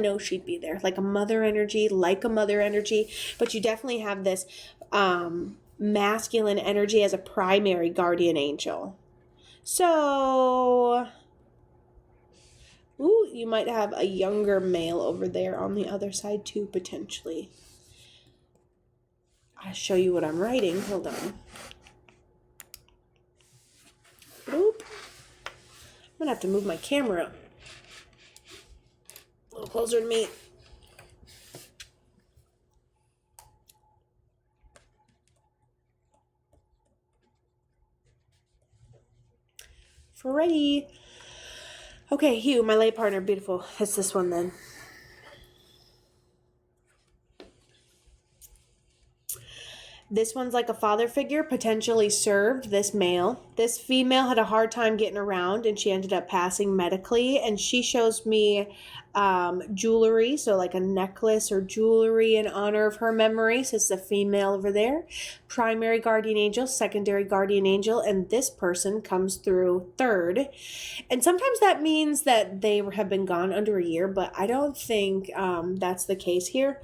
know she'd be there. Like a mother energy, but you definitely have this masculine energy as a primary guardian angel. So, ooh, you might have a younger male over there on the other side too, potentially. I'll show you what I'm writing. Hold on. Oop. I'm going to have to move my camera a little closer to me. Freddy. Okay, Hugh, my late partner, beautiful. It's this one then. This one's like a father figure, potentially served this male. This female had a hard time getting around, and she ended up passing medically. And she shows me jewelry, so like a necklace or jewelry in honor of her memory. So it's a female over there. Primary guardian angel, secondary guardian angel, and this person comes through third. And sometimes that means that they have been gone under a year, but I don't think that's the case here.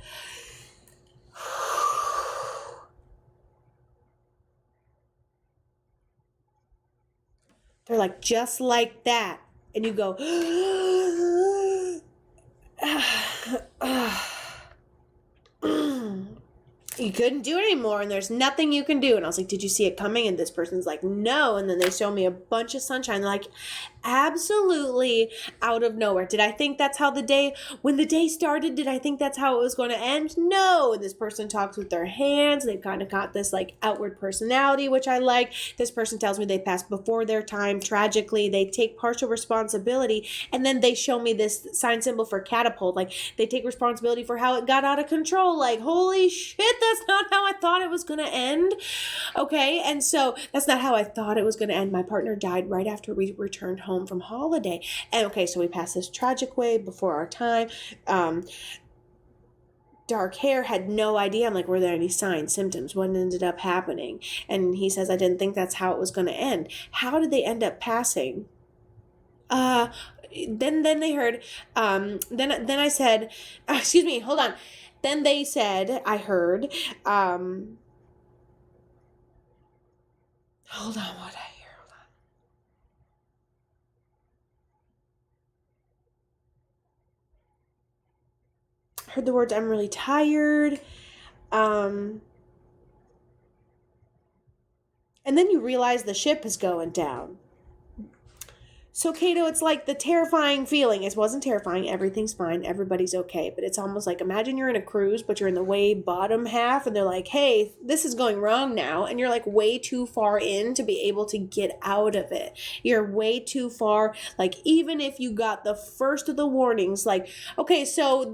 They're like, just like that. And you go, you couldn't do it anymore, and there's nothing you can do. And I was like, did you see it coming? And this person's like, no. And then they show me a bunch of sunshine. They're like, absolutely out of nowhere. Did I think that's how when the day started, did I think that's how it was going to end? No. And this person talks with their hands. They've kind of got this like outward personality, which I like. This person tells me they passed before their time. Tragically, they take partial responsibility. And then they show me this sign symbol for catapult. Like they take responsibility for how it got out of control. Like, holy shit, that's not how I thought it was going to end. Okay. And so that's not how I thought it was going to end. My partner died right after we returned home from holiday. And okay, so we passed this tragic way before our time. Dark hair, had no idea. I'm like, were there any signs, symptoms? What ended up happening? And he says, I didn't think that's how it was going to end. How did they end up passing? Then they heard, then I said, excuse me, hold on. Then they said, I heard, hold on, what I hear, hold on. I heard the words, I'm really tired. And then you realize the ship is going down. So, Kato, it's like the terrifying feeling. It wasn't terrifying. Everything's fine. Everybody's okay. But it's almost like, imagine you're in a cruise, but you're in the way bottom half, and they're like, hey, this is going wrong now. And you're like way too far in to be able to get out of it. You're way too far. Like, even if you got the first of the warnings, like, okay, so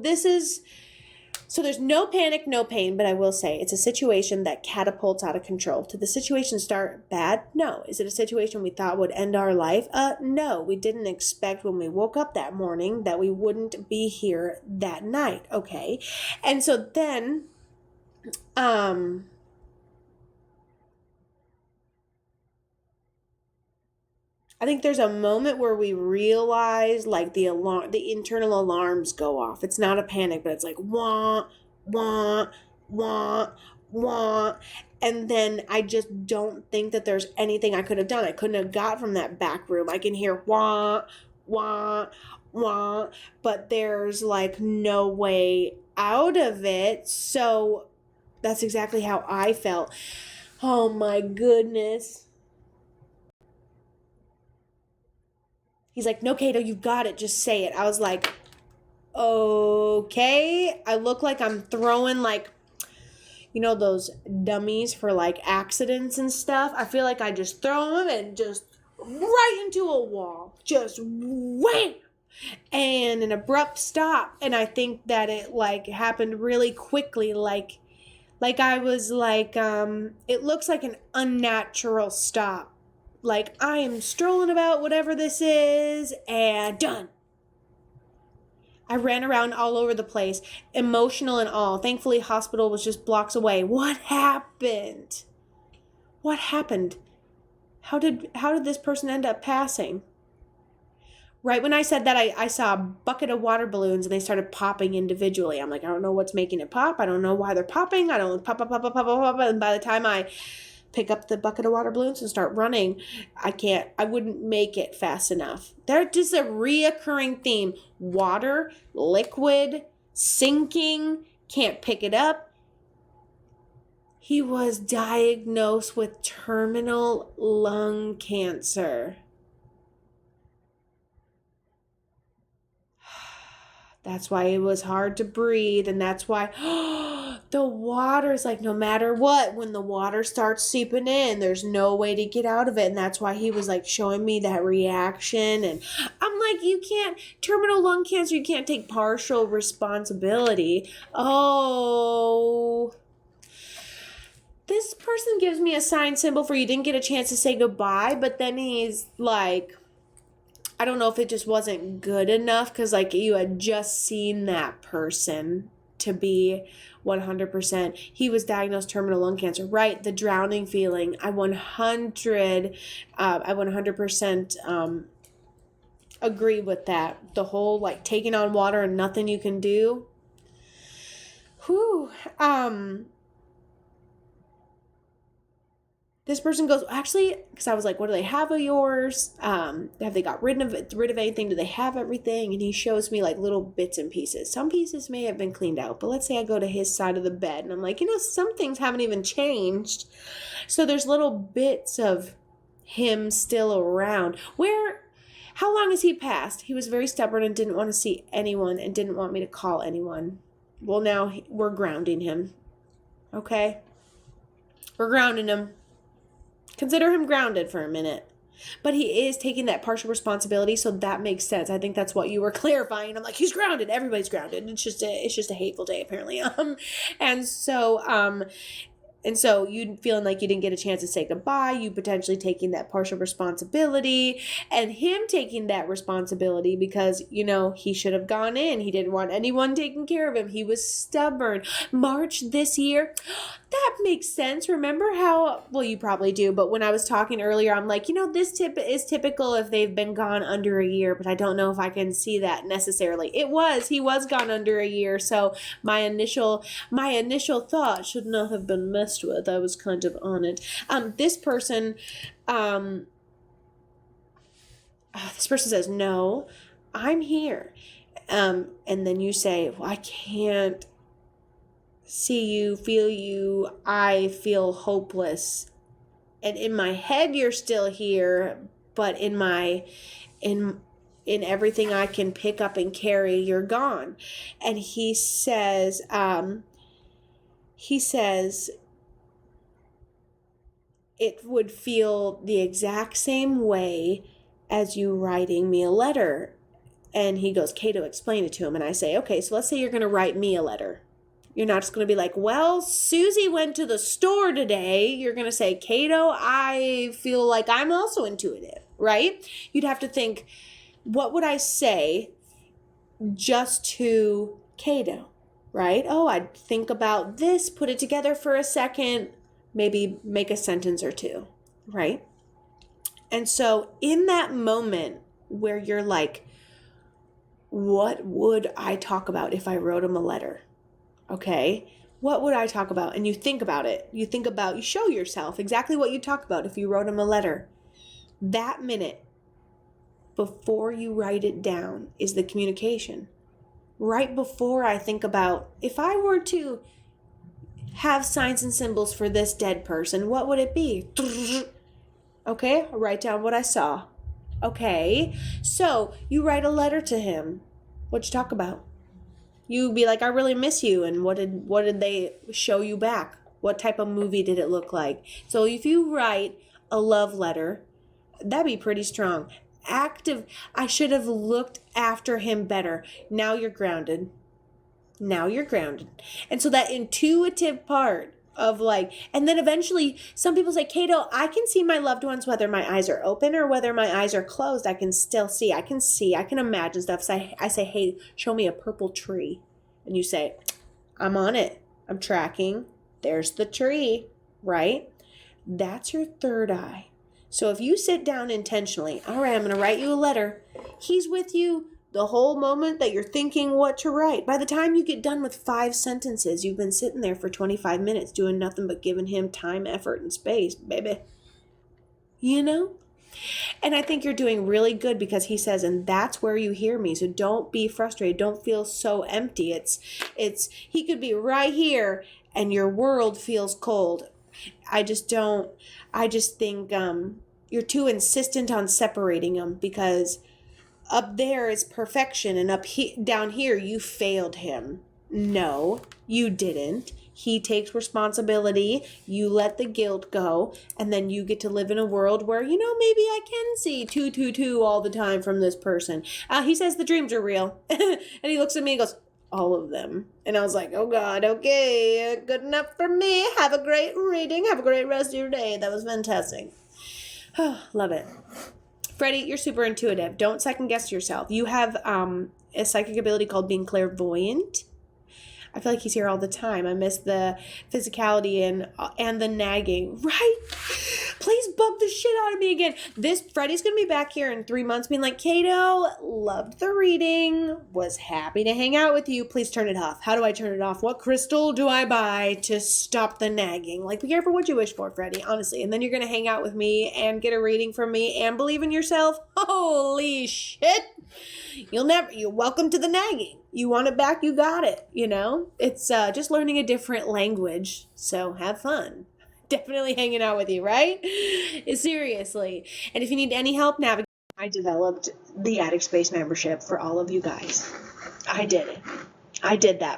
there's no panic, no pain, but I will say it's a situation that catapults out of control. Did the situation start bad? No. Is it a situation we thought would end our life? No. We didn't expect when we woke up that morning that we wouldn't be here that night. Okay. And so then, I think there's a moment where we realize like the internal alarms go off. It's not a panic, but it's like wah, wah, wah, wah. And then I just don't think that there's anything I could have done. I couldn't have got from that back room. I can hear wah, wah, wah, but there's like no way out of it. So that's exactly how I felt. Oh my goodness. He's like, no, Kato, you got it. Just say it. I was like, okay. I look like I'm throwing like, you know, those dummies for like accidents and stuff. I feel like I just throw them and just right into a wall. Just wham! And an abrupt stop. And I think that it like happened really quickly. Like I was like, it looks like an unnatural stop. Like, I am strolling about whatever this is, and done. I ran around all over the place, emotional and all. Thankfully, hospital was just blocks away. What happened? What happened? How did this person end up passing? Right when I said that, I saw a bucket of water balloons and they started popping individually. I'm like, I don't know what's making it pop. I don't know why they're popping. I don't pop, pop, pop, pop, pop, pop. And by the time I pick up the bucket of water balloons and start running, I wouldn't make it fast enough. There's just a reoccurring theme. Water, liquid, sinking, can't pick it up. He was diagnosed with terminal lung cancer. That's why it was hard to breathe, and that's why the water's like, no matter what, when the water starts seeping in, there's no way to get out of it, and that's why he was like showing me that reaction, and I'm like, you can't, terminal lung cancer, you can't take partial responsibility. Oh, this person gives me a sign symbol for you didn't get a chance to say goodbye, but then he's like, I don't know if it just wasn't good enough because, like, you had just seen that person to be 100%. He was diagnosed terminal lung cancer, right? The drowning feeling. I 100% agree with that. The whole, like, taking on water and nothing you can do. Whew. This person goes, actually, because I was like, what do they have of yours? Have they got rid of anything? Do they have everything? And he shows me like little bits and pieces. Some pieces may have been cleaned out, but let's say I go to his side of the bed and I'm like, some things haven't even changed. So there's little bits of him still around. How long has he passed? He was very stubborn and didn't want to see anyone and didn't want me to call anyone. Well, now we're grounding him. Okay? We're grounding him. Consider him grounded for a minute. But he is taking that partial responsibility, so that makes sense. I think that's what you were clarifying. I'm like, he's grounded. Everybody's grounded. It's just a hateful day, apparently. And so you feeling like you didn't get a chance to say goodbye, you potentially taking that partial responsibility, and him taking that responsibility because, he should have gone in. He didn't want anyone taking care of him. He was stubborn. March this year, that makes sense. Remember how, well, you probably do, but when I was talking earlier, I'm like, this tip is typical if they've been gone under a year, but I don't know if I can see that necessarily. He was gone under a year, so my initial thought should not have been messed with. I was kind of on it. This person says, no, I'm here. And then you say, well, I can't see you, feel you, I feel hopeless. And in my head, you're still here, but in everything I can pick up and carry, you're gone. And he says, it would feel the exact same way as you writing me a letter. And he goes, Cato, explain it to him. And I say, okay, so let's say you're going to write me a letter. You're not just going to be like, well, Susie went to the store today. You're going to say, Cato, I feel like I'm also intuitive, right? You'd have to think, what would I say just to Cato, right? Oh, I'd think about this, put it together for a second, maybe make a sentence or two, right? And so in that moment where you're like, what would I talk about if I wrote him a letter? Okay, what would I talk about? And you think about it. You show yourself exactly what you talk about if you wrote him a letter. That minute before you write it down is the communication. Right before I think about, if I were to have signs and symbols for this dead person, what would it be? Okay, I'll write down what I saw. Okay, so you write a letter to him. What'd you talk about? You be like, I really miss you. And what did they show you back? What type of movie did it look like? So if you write a love letter, that'd be pretty strong. Active, I should have looked after him better. Now you're grounded. And so that intuitive part of like, and then eventually some people say, Cato, I can see my loved ones, whether my eyes are open or whether my eyes are closed. I can still see, I can imagine stuff. So I say, hey, show me a purple tree. And you say, I'm on it. I'm tracking. There's the tree, right? That's your third eye. So if you sit down intentionally, all right, I'm going to write you a letter. He's with you the whole moment that you're thinking what to write. By the time you get done with 5 sentences, you've been sitting there for 25 minutes doing nothing but giving him time, effort, and space, baby. You know? And I think you're doing really good because he says, and that's where you hear me. So don't be frustrated. Don't feel so empty. He could be right here and your world feels cold. I just think you're too insistent on separating them because up there is perfection and down here you failed him. No, you didn't. He takes responsibility, you let the guilt go, and then you get to live in a world where, maybe I can see 222 all the time from this person. He says the dreams are real. And he looks at me and goes, all of them. And I was like, oh God, okay, good enough for me. Have a great reading. Have a great rest of your day. That was fantastic. Love it. Freddy, you're super intuitive. Don't second guess yourself. You have a psychic ability called being clairvoyant. I feel like he's here all the time. I miss the physicality and the nagging. Right? Please bump the shit out of me again. Freddy's going to be back here in 3 months being like, Kato, loved the reading. Was happy to hang out with you. Please turn it off. How do I turn it off? What crystal do I buy to stop the nagging? Like, be careful what you wish for, Freddy, honestly. And then you're going to hang out with me and get a reading from me and believe in yourself. Holy shit. You're welcome to the nagging. You want it back, you got it, It's just learning a different language, so have fun. Definitely hanging out with you, right? Seriously. And if you need any help navigating, I developed the Attic Space membership for all of you guys. I did it. I did that.